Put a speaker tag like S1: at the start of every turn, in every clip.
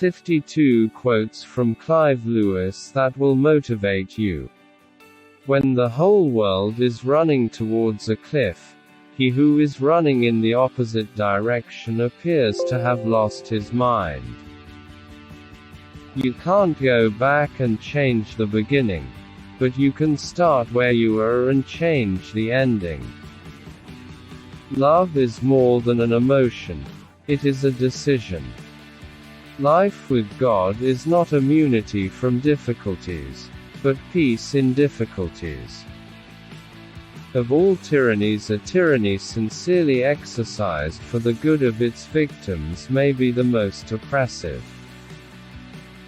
S1: 52 quotes from Clive Lewis that will motivate you. When the whole world is running towards a cliff, he who is running in the opposite direction appears to have lost his mind. You can't go back and change the beginning, but you can start where you were and change the ending. Love is more than an emotion. It is a decision. Life with God is not immunity from difficulties, but peace in difficulties. Of all tyrannies, a tyranny sincerely exercised for the good of its victims may be the most oppressive.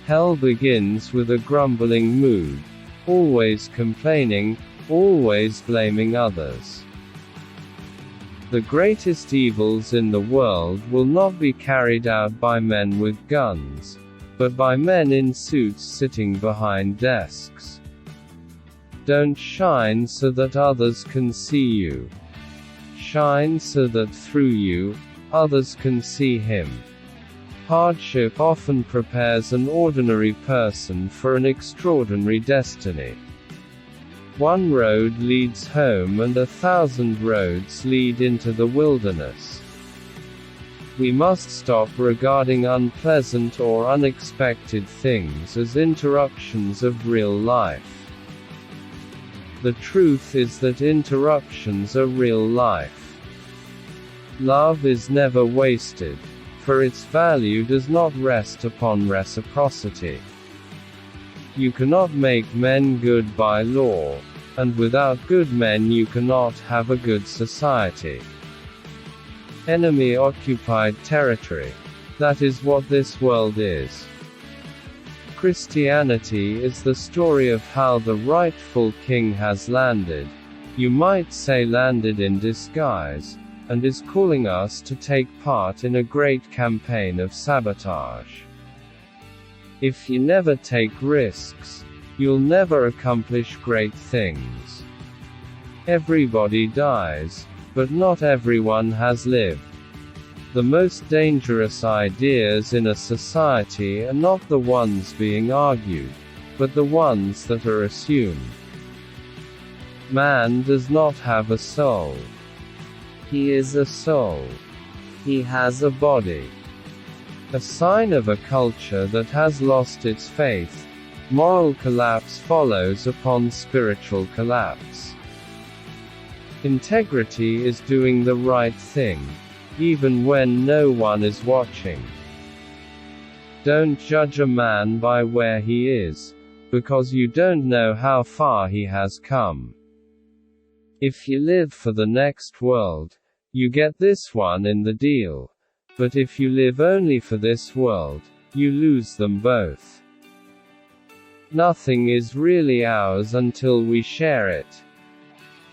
S1: Hell begins with a grumbling mood, always complaining, always blaming others. The greatest evils in the world will not be carried out by men with guns, but by men in suits sitting behind desks. Don't shine so that others can see you. Shine so that through you, others can see Him. Hardship often prepares an ordinary person for an extraordinary destiny. One road leads home and 1,000 roads lead into the wilderness. We must stop regarding unpleasant or unexpected things as interruptions of real life. The truth is that interruptions are real life. Love is never wasted, for its value does not rest upon reciprocity. You cannot make men good by law, and without good men you cannot have a good society. Enemy-occupied territory. That is what this world is. Christianity is the story of how the rightful king has landed, you might say landed in disguise, and is calling us to take part in a great campaign of sabotage. If you never take risks, you'll never accomplish great things. Everybody dies, but not everyone has lived. The most dangerous ideas in a society are not the ones being argued, but the ones that are assumed. Man does not have a soul. He is a soul. He has a body. A sign of a culture that has lost its faith. Moral collapse follows upon spiritual collapse. Integrity is doing the right thing, even when no one is watching. Don't judge a man by where he is, because you don't know how far he has come. If you live for the next world, you get this one in the deal. But if you live only for this world, you lose them both. Nothing is really ours until we share it.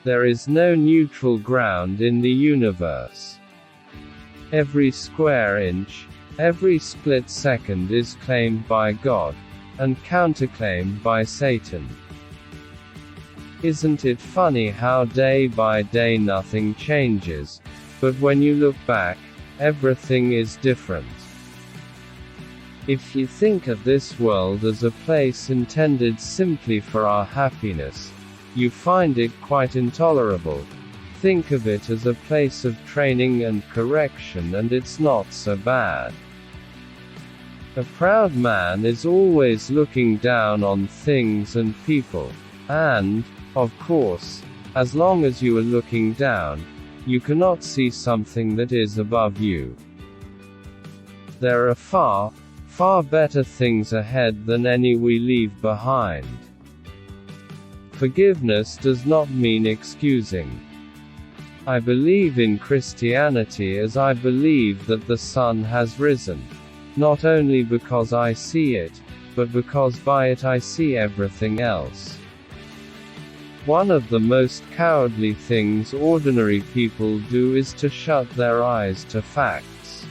S1: There is no neutral ground in the universe. Every square inch, every split second is claimed by God, and counterclaimed by Satan. Isn't it funny how day by day nothing changes, but when you look back, everything is different? If you think of this world as a place intended simply for our happiness, you find it quite intolerable. Think of it as a place of training and correction, and it's not so bad. A proud man is always looking down on things and people, and, of course, as long as you are looking down, you cannot see something that is above you. There are far, far better things ahead than any we leave behind. Forgiveness does not mean excusing. I believe in Christianity as I believe that the sun has risen, not only because I see it, but because by it I see everything else. One of the most cowardly things ordinary people do is to shut their eyes to facts.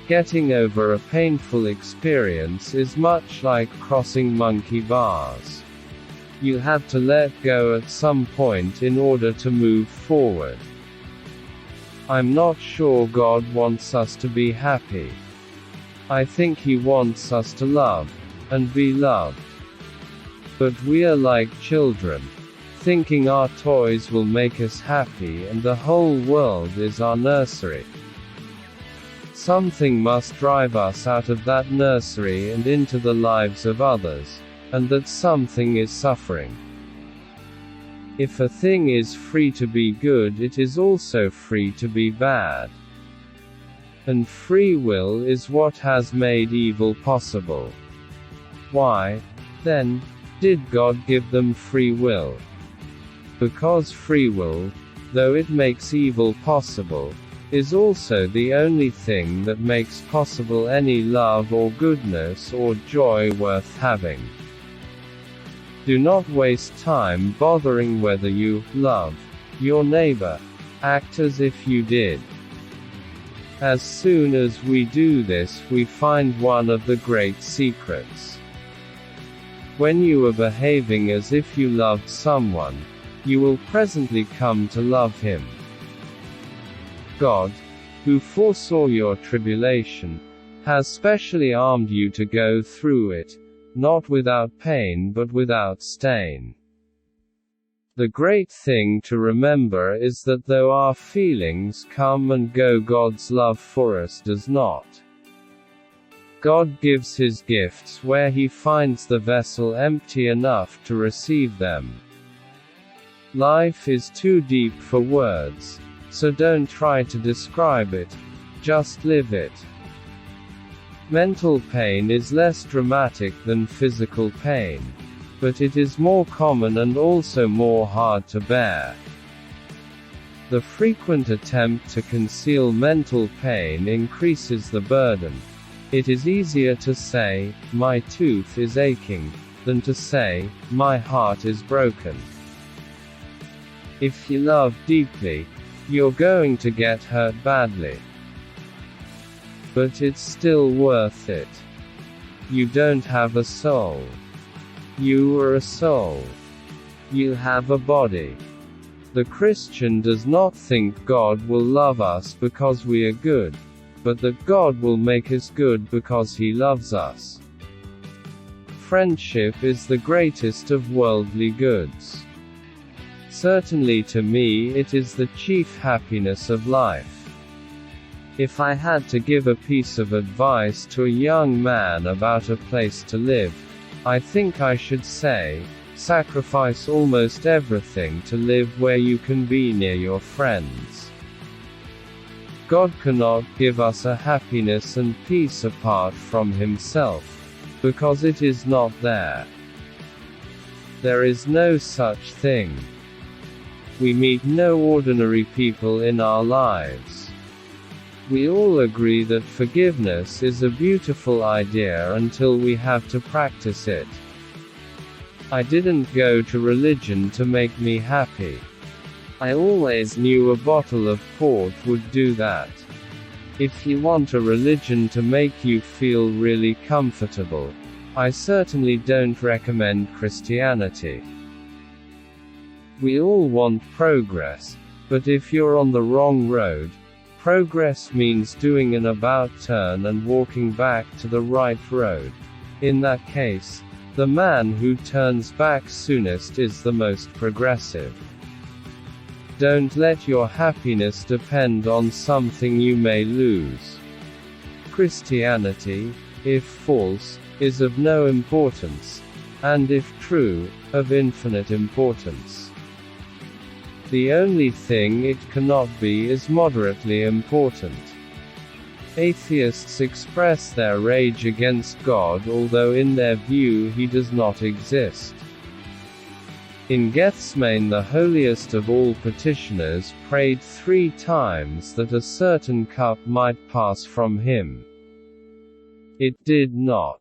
S1: Getting over a painful experience is much like crossing monkey bars. You have to let go at some point in order to move forward. I'm not sure God wants us to be happy. I think He wants us to love, and be loved. But we are like children, thinking our toys will make us happy and the whole world is our nursery. Something must drive us out of that nursery and into the lives of others, and that something is suffering. If a thing is free to be good, it is also free to be bad. And free will is what has made evil possible. Why, then, did God give them free will? Because free will, though it makes evil possible, is also the only thing that makes possible any love or goodness or joy worth having. Do not waste time bothering whether you love your neighbor. Act as if you did. As soon as we do this, we find one of the great secrets. When you are behaving as if you loved someone, you will presently come to love him. God, who foresaw your tribulation, has specially armed you to go through it, not without pain but without stain. The great thing to remember is that though our feelings come and go, God's love for us does not. God gives His gifts where He finds the vessel empty enough to receive them. Life is too deep for words, so don't try to describe it, just live it. Mental pain is less dramatic than physical pain, but it is more common and also more hard to bear. The frequent attempt to conceal mental pain increases the burden. It is easier to say, "My tooth is aching," than to say, "My heart is broken." If you love deeply, you're going to get hurt badly. But it's still worth it. You don't have a soul. You are a soul. You have a body. The Christian does not think God will love us because we are good, but that God will make us good because He loves us. Friendship is the greatest of worldly goods. Certainly to me it is the chief happiness of life. If I had to give a piece of advice to a young man about a place to live, I think I should say, sacrifice almost everything to live where you can be near your friends. God cannot give us a happiness and peace apart from Himself, because it is not there. There is no such thing. We meet no ordinary people in our lives. We all agree that forgiveness is a beautiful idea until we have to practice it. I didn't go to religion to make me happy. I always knew a bottle of port would do that. If you want a religion to make you feel really comfortable, I certainly don't recommend Christianity. We all want progress, but if you're on the wrong road, progress means doing an about turn and walking back to the right road. In that case, the man who turns back soonest is the most progressive. Don't let your happiness depend on something you may lose. Christianity, if false, is of no importance, and if true, of infinite importance. The only thing it cannot be is moderately important. Atheists express their rage against God although in their view He does not exist. In Gethsemane, the holiest of all petitioners prayed 3 times that a certain cup might pass from Him. It did not.